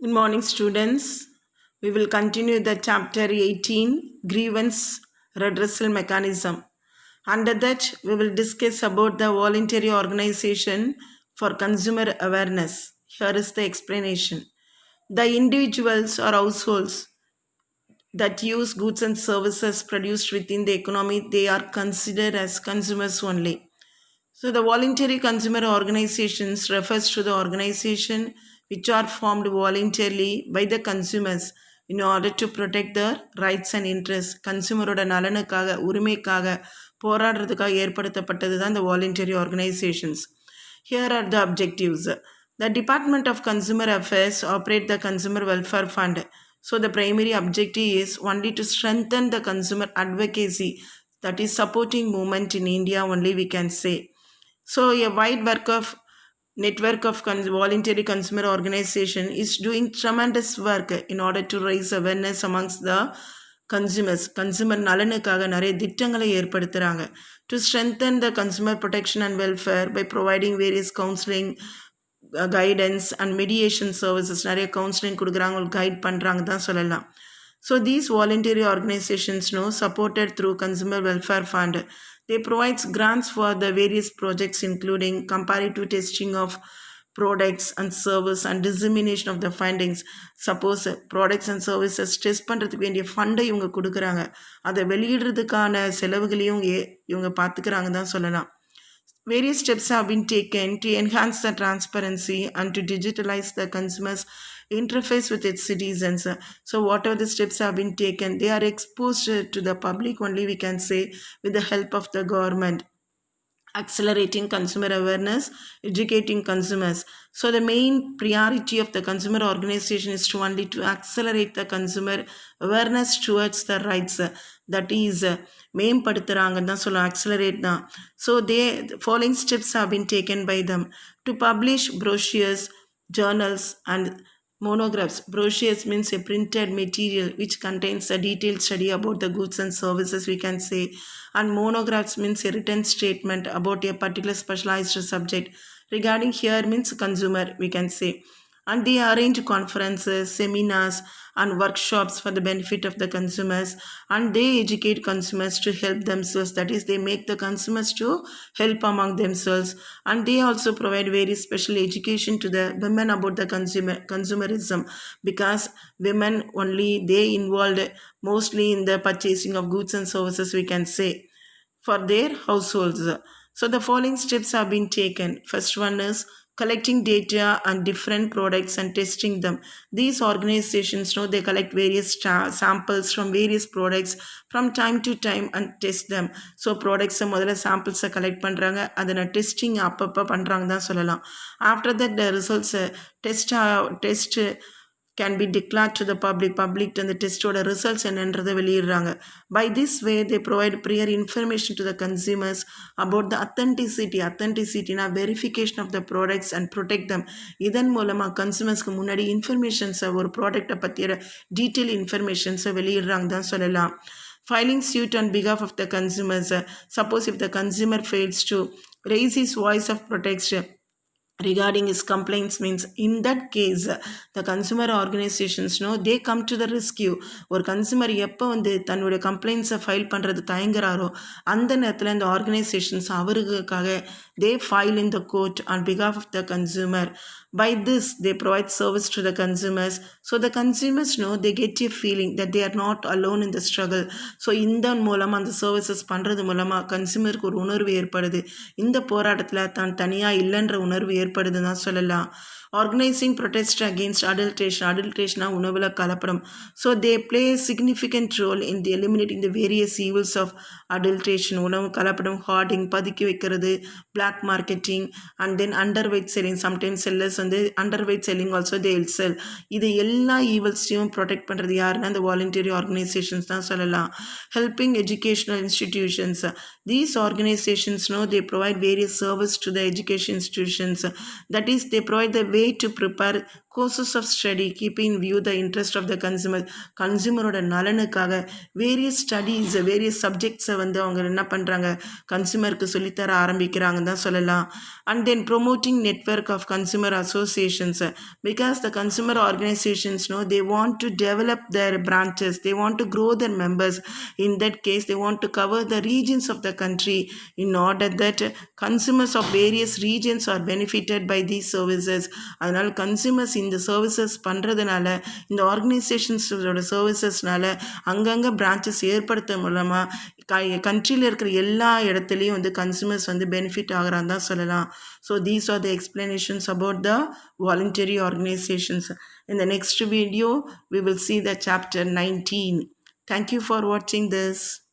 Good morning, students. We will continue the chapter 18 Grievance Redressal Mechanism. Under that, we will discuss about the voluntary organization for consumer awareness. Here is the explanation. The individuals or households that use goods and services produced within the economy, they are considered as consumers only. So the voluntary consumer organizations refers to the organization which are formed voluntarily by the consumers in order to protect their rights and interests. கன்சூமரோட நலனுக்காக உரிமைக்காக போராடுறதுக்காக ஏற்படுத்தப்பட்டது தான் இந்த voluntary organizations. Here are the objectives. The Department of Consumer Affairs operate the Consumer Welfare Fund. So the primary objective is only to strengthen the consumer advocacy, that is supporting movement in India only we can say. So a wide network of voluntary consumer organization is doing tremendous work in order to raise awareness amongst the consumers. Consumer நலனுக்காக நிறைய திட்டங்களை ஏற்படுத்துகிறாங்க. To strengthen the consumer protection and welfare by providing various counseling, guidance and mediation services. நிறைய counselling கொடுக்குறாங்க, guide பண்ணுறாங்க தான் சொல்லலாம். So these voluntary organizations supported through Consumer Welfare Fund. They provide grants for the various projects including comparative testing of products and service and dissemination of the findings. Suppose products and services test பண்ணுறதுக்கு வேண்டிய ஃபண்டை இவங்க கொடுக்குறாங்க, அதை வெளியிடுறதுக்கான செலவுகளையும் இவங்க பார்த்துக்கிறாங்க தான் சொல்லலாம். Various steps have been taken to enhance the transparency and to digitalize the consumer's interface with its citizens. So whatever the steps have been taken, they are exposed to the public only we can say with the help of the government. Accelerating consumer awareness, educating consumers. So the main priority of the consumer organization is to only to accelerate the consumer awareness towards the rights. That is மேம்படுத்துகிறாங்கன்னு தான் சொல்ல accelerate தான். So the following steps have been taken by them to publish brochures, journals and monographs. Brochures means a printed material which contains a detailed study about the goods and services we can say, and monographs means a written statement about a particular specialized subject. Regarding here means consumer we can say, and they arrange conferences, seminars and workshops for the benefit of the consumers, and they educate consumers to help themselves, that is they make the consumers to help among themselves, and they also provide very special education to the women about the consumerism, because women only they involved mostly in the purchasing of goods and services we can say for their households. So the following steps have been taken. First one is collecting data on different products and testing them. These organizations they collect various samples from various products from time to time and test them. So products முதல்ல samples collect பண்ணுறாங்க, அதனை testing அப்பப்போ பண்ணுறாங்க தான் சொல்லலாம். After that the results test can be declared to the public and the testoட results என்னன்றதை வெளியிடுறாங்க. By this way they provide prior information to the consumers about the authenticity verification of the products and protect them. இதன் மூலமாக கன்சூமர்ஸ்க்கு முன்னாடி இன்ஃபர்மேஷன்ஸை ஒரு ப்ராடக்டை பற்றிய detail இன்ஃபர்மேஷன்ஸை வெளியிடுறாங்க தான் சொல்லலாம். Filing suit on behalf of the consumers. Suppose if the consumer fails to raise his voice of protection regarding his complaints means in that case the consumer organizations they come to the rescue. ஒரு consumer எப்போ தன்னுடைய கம்ப்ளைண்ட்ஸை file பண்ணுறது தயங்குறாரோ அந்த நேரத்தில் இந்த organisations அவருக்காக they file in the court on behalf of the consumer. By this they provide service to the consumers, so the consumers they get a feeling that they are not alone in the struggle. So இந்த மூலமாக அந்த services பண்ணுறது மூலமாக கன்சூமருக்கு ஒரு உணர்வு ஏற்படுது, இந்த போராட்டத்தில் தான் தனியாக இல்லைன்ற உணர்வு ஏற்படுதுன்னு தான் சொல்லலாம். Organizing protest against adulteration உணவுல கலப்படம். So they play a significant role in eliminating the various evils of adulteration. உணவு கலப்படம், hoarding, பதுக்கி வைக்கிறது, black marketing and then underweight selling. Sometimes sellers underweight selling also they will sell. இது எல்லா ஈவல்ஸையும் protect பண்ணுறது யாருன்னா இந்த வாலண்டரி ஆர்கனைசேஷன்ஸ் தான் சொல்லலாம். Helping educational institutions. These organizations they provide various service to the education institutions. That is, they provide the way to prepare courses of study keeping in view the interest of the consumer. கன்சியூமரோட நலனுக்காக various studies various சப்ஜெக்ட்ஸை வந்து அவங்க என்ன பண்ணுறாங்க, கன்சியூமருக்கு சொல்லித்தர ஆரம்பிக்கிறாங்கன்னு தான் சொல்லலாம். And then promoting network of consumer associations, because the consumer organisations know they want to develop their branches, they want to grow their members. In that case, they want to cover the regions of the country in order that consumers of various regions are benefited by these services. அதனால் consumers இந்த services பண்ணுறதுனால, இந்த ஆர்கனைசேஷன்ஸோட சர்வீசஸ்னால அங்கங்கே branches ஏற்படுத்த மூலமாக கண்ட்ரியில் இருக்கிற எல்லா இடத்துலையும் வந்து கன்சியூமர்ஸ் வந்து பெனிஃபிட் ஆகிறான்னு தான் சொல்லலாம். So these are the explanations about the voluntary organizations. In the next video, we will see the chapter 19. Thank you for watching this.